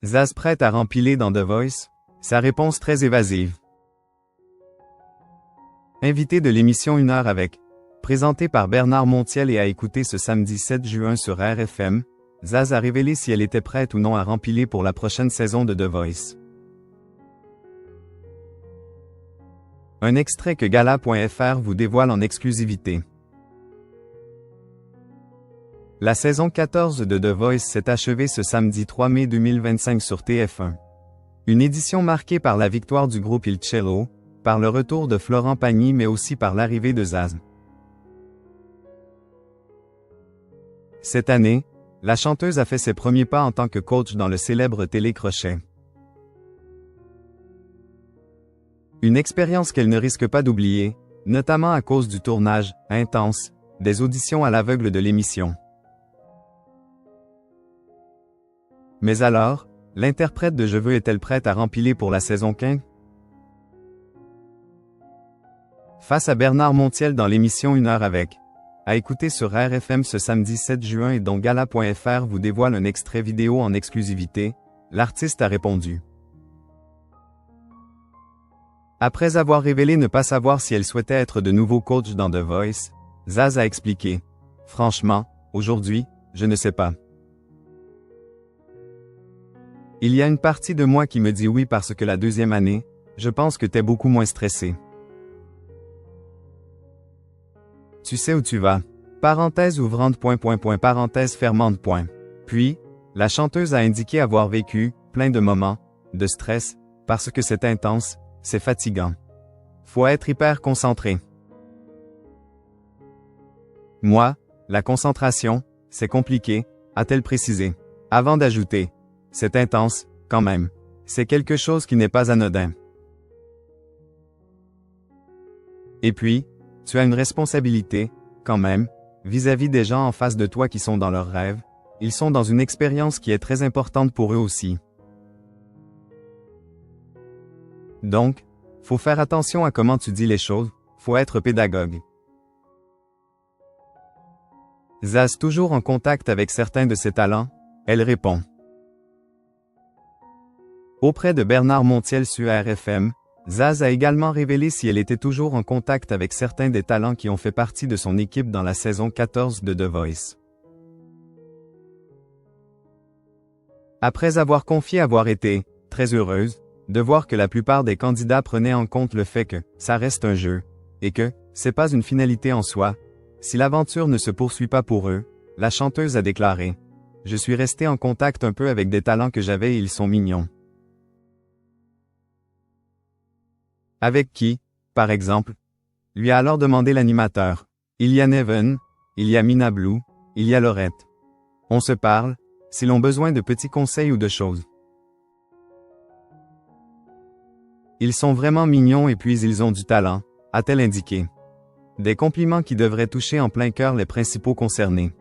Zaz prête à rempiler dans The Voice? Sa réponse très évasive. Invité de l'émission 1 heure avec, présenté par Bernard Montiel et à écouter ce samedi 7 juin sur RFM, Zaz a révélé si elle était prête ou non à rempiler pour la prochaine saison de The Voice. Un extrait que Gala.fr vous dévoile en exclusivité. La saison 14 de The Voice s'est achevée ce samedi 3 mai 2025 sur TF1. Une édition marquée par la victoire du groupe Il Cello, par le retour de Florent Pagny mais aussi par l'arrivée de Zaz. Cette année, la chanteuse a fait ses premiers pas en tant que coach dans le célèbre télécrochet. Une expérience qu'elle ne risque pas d'oublier, notamment à cause du tournage intense des auditions à l'aveugle de l'émission. Mais alors, l'interprète de Je veux est-elle prête à rempiler pour la saison 15? Face à Bernard Montiel dans l'émission 1 heure avec, à écouter sur RFM ce samedi 7 juin et dont Gala.fr vous dévoile un extrait vidéo en exclusivité, l'artiste a répondu. Après avoir révélé ne pas savoir si elle souhaitait être de nouveau coach dans The Voice, Zaz a expliqué. Franchement, aujourd'hui, je ne sais pas. Il y a une partie de moi qui me dit oui parce que la deuxième année, je pense que t'es beaucoup moins stressé. Tu sais où tu vas. Parenthèse ouvrante ... parenthèse fermante ... Puis, la chanteuse a indiqué avoir vécu plein de moments de stress parce que c'est intense, c'est fatigant. Faut être hyper concentré. Moi, la concentration, c'est compliqué, a-t-elle précisé. Avant d'ajouter, c'est intense, quand même. C'est quelque chose qui n'est pas anodin. Et puis, tu as une responsabilité, quand même, vis-à-vis des gens en face de toi qui sont dans leurs rêves. Ils sont dans une expérience qui est très importante pour eux aussi. Donc, faut faire attention à comment tu dis les choses, faut être pédagogue. Zaz toujours en contact avec certains de ses talents? Elle répond. Auprès de Bernard Montiel sur RFM, Zaz a également révélé si elle était toujours en contact avec certains des talents qui ont fait partie de son équipe dans la saison 14 de The Voice. Après avoir confié avoir été très heureuse de voir que la plupart des candidats prenaient en compte le fait que ça reste un jeu et que c'est pas une finalité en soi, si l'aventure ne se poursuit pas pour eux, la chanteuse a déclaré: Je suis restée en contact un peu avec des talents que j'avais et ils sont mignons. Avec qui, par exemple? Lui a alors demandé l'animateur. Il y a Neven, il y a Mina Blue, il y a Laurette. On se parle, s'ils ont besoin de petits conseils ou de choses. Ils sont vraiment mignons et puis ils ont du talent, a-t-elle indiqué. Des compliments qui devraient toucher en plein cœur les principaux concernés.